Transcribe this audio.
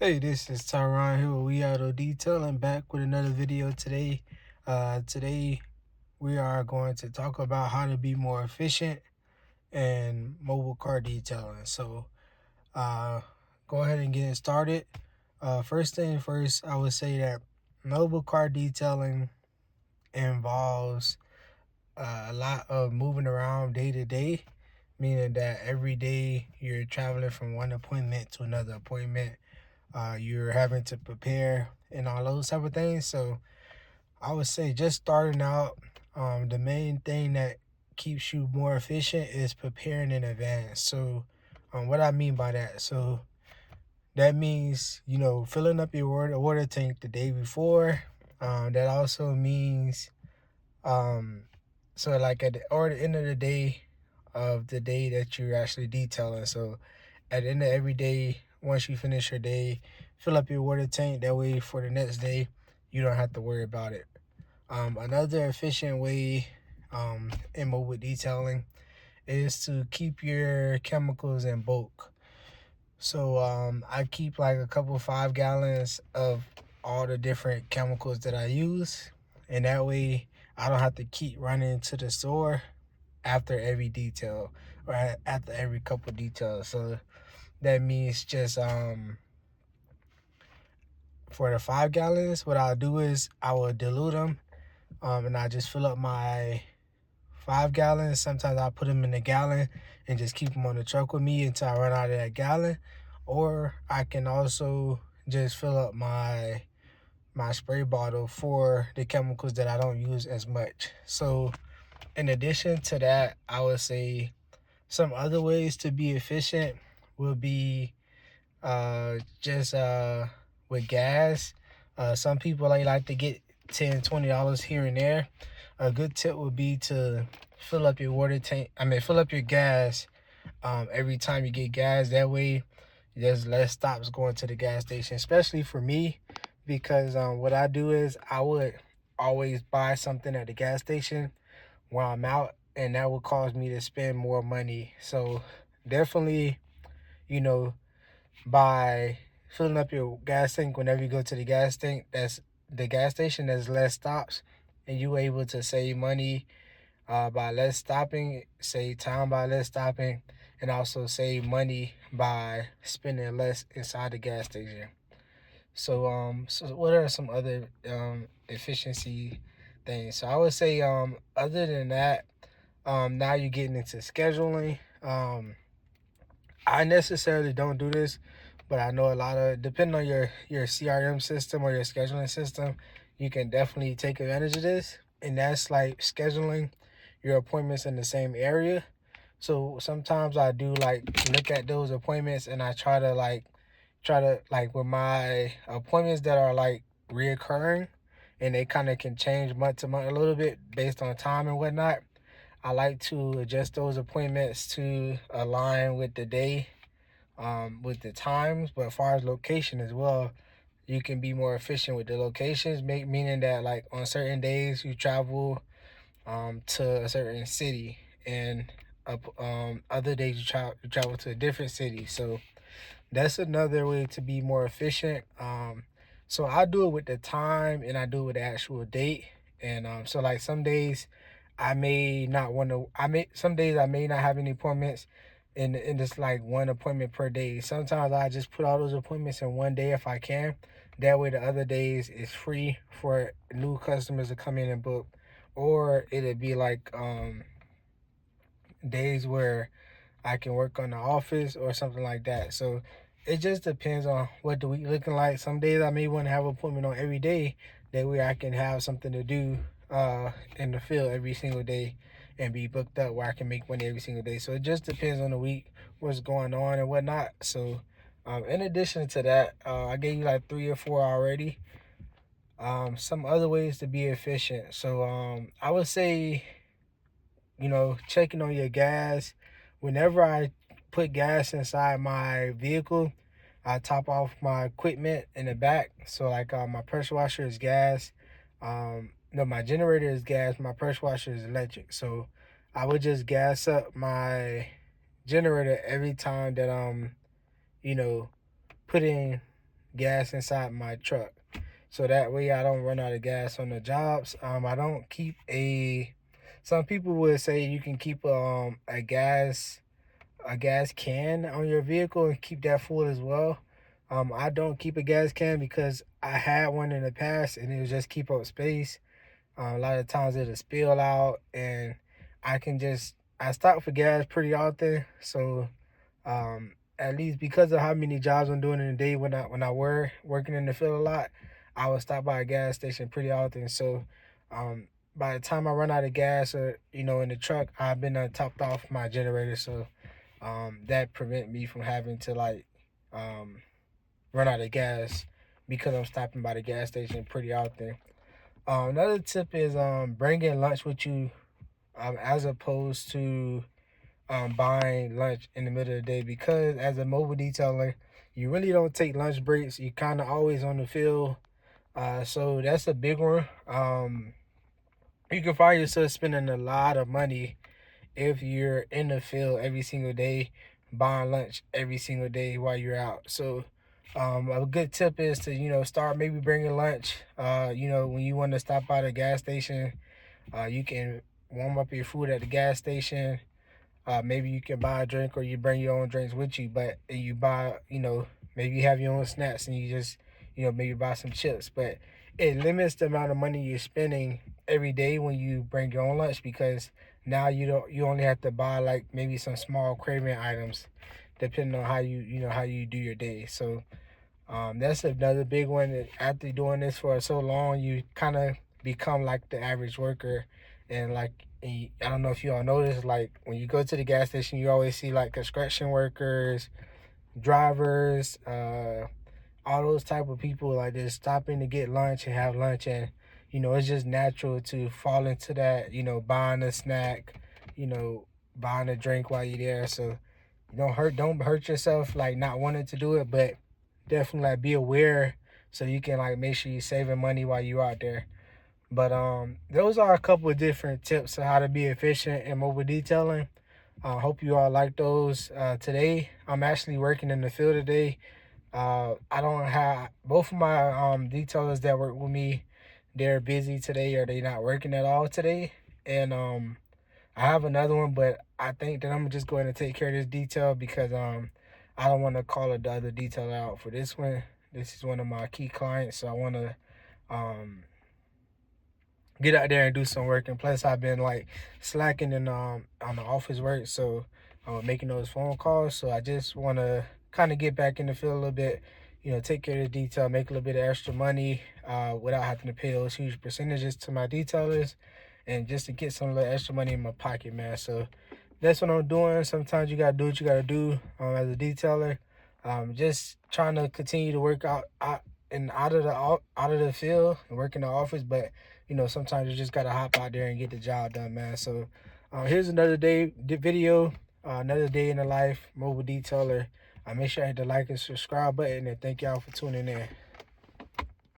Hey, this is Tyron here with We Auto Detailing, back with another video today. Today we are going to talk about how to be more efficient in mobile car detailing. So uh, go ahead and get it started. First thing first, I would say that mobile car detailing involves a lot of moving around day to day, meaning that every day you're traveling from one appointment to another appointment. You're having to prepare and all those type of things. So I would say just starting out, the main thing that keeps you more efficient is preparing in advance. So what I mean by that, so that means, filling up your water tank the day before. That also means, um, so like the end of the day of the day that you're actually detailing. So at the end of every day, once you finish your day, fill up your water tank. That way, for the next day, you don't have to worry about it. Another efficient way in mobile detailing is to keep your chemicals in bulk. So I keep like a couple 5 gallons of all the different chemicals that I use, and that way I don't have to keep running to the store after every detail or after every couple details. So that means just for the 5 gallons, what I'll do is I will dilute them, and I just fill up my 5 gallons. Sometimes I put them in a gallon and just keep them on the truck with me until I run out of that gallon. Or I can also just fill up my spray bottle for the chemicals that I don't use as much. So in addition to that, I would say some other ways to be efficient will be just with gas. Some people like to get $10-$20 here and there. A good tip would be to fill up your water tank. Fill up your gas every time you get gas. That way there's less stops going to the gas station, especially for me, because what I do is I would always buy something at the gas station while I'm out, and that would cause me to spend more money. So definitely, you know, by filling up your gas tank whenever you go to the gas station, there's less stops, and you're able to save money by less stopping, save time by less stopping, and also save money by spending less inside the gas station. So what are some other efficiency things? So I would say other than that, now you're getting into scheduling. I necessarily don't do this, but I know a lot of, depending on your CRM system or your scheduling system, you can definitely take advantage of this. And that's like scheduling your appointments in the same area. So sometimes I do like look at those appointments, and I try to with my appointments that are like reoccurring, and they kind of can change month to month a little bit based on time and whatnot. I like to adjust those appointments to align with the day, with the times. But as far as location as well, you can be more efficient with the locations, meaning that like on certain days you travel to a certain city, and other days you travel to a different city. So that's another way to be more efficient. So I do it with the time, and I do it with the actual date. And so like some days I may not want to. Some days I may not have any appointments, and just like one appointment per day. Sometimes I just put all those appointments in one day if I can. That way the other days is free for new customers to come in and book, or it'd be like days where I can work on the office or something like that. So it just depends on what the week looking like. Some days I may want to have an appointment on every day. That way I can have something to do in the field every single day and be booked up where I can make money every single day. So it just depends on the week, what's going on and whatnot. So in addition to that, I gave you like 3 or 4 already. Some other ways to be efficient. So I would say, checking on your gas. Whenever I put gas inside my vehicle, I top off my equipment in the back. So like my pressure washer is gas. No, my generator is gas. My pressure washer is electric. So I would just gas up my generator every time that you know, putting gas inside my truck, so that way I don't run out of gas on the jobs. I don't keep a. Some people would say you can keep a gas can on your vehicle and keep that full as well. I don't keep a gas can because I had one in the past and it was just keep up space. A lot of times it'll spill out, and I stop for gas pretty often. So at least because of how many jobs I'm doing in a day when I were working in the field a lot, I would stop by a gas station pretty often. So um, by the time I run out of gas or in the truck, I've been topped off my generator. So that prevent me from having to um, run out of gas because I'm stopping by the gas station pretty often. Another tip is bringing lunch with you, as opposed to buying lunch in the middle of the day, because as a mobile detailer, you really don't take lunch breaks. You kind of always on the field. So that's a big one. You can find yourself spending a lot of money if you're in the field every single day, buying lunch every single day while you're out. So a good tip is to start maybe bringing lunch. When you want to stop by the gas station, you can warm up your food at the gas station. Maybe you can buy a drink or you bring your own drinks with you, but you buy, maybe you have your own snacks and you just, maybe buy some chips. But it limits the amount of money you're spending every day when you bring your own lunch, because now you only have to buy like maybe some small craving items depending on how you do your day. So that's another big one. That after doing this for so long, you kind of become like the average worker, and I don't know if you all notice, like when you go to the gas station, you always see like construction workers, drivers, all those type of people like just stopping to get lunch and have lunch, and it's just natural to fall into that, buying a snack, you know, buying a drink while you're there. So you don't hurt yourself like not wanting to do it, but definitely like be aware so you can like make sure you're saving money while you're out there. But those are a couple of different tips on how to be efficient in mobile detailing. I hope you all like those. Today I'm actually working in the field today. I don't have both of my detailers that work with me. They're busy today, or they not working at all today. And I have another one, but I think that I'm just going to take care of this detail because I don't want to call the other detailer out for this one. This is one of my key clients, so I want to um get out there and do some work. And plus I've been like slacking in on the office work, so making those phone calls. So I just want to kind of get back in the field a little bit, take care of the detail, make a little bit of extra money without having to pay those huge percentages to my detailers, and just to get some little extra money in my pocket, man. So that's what I'm doing. Sometimes you gotta do what you gotta do as a detailer. Just trying to continue to work out and out of the field and work in the office, but sometimes you just gotta hop out there and get the job done, man. So here's another video, another day in the life mobile detailer. Make sure I hit the like and subscribe button, and thank y'all for tuning in.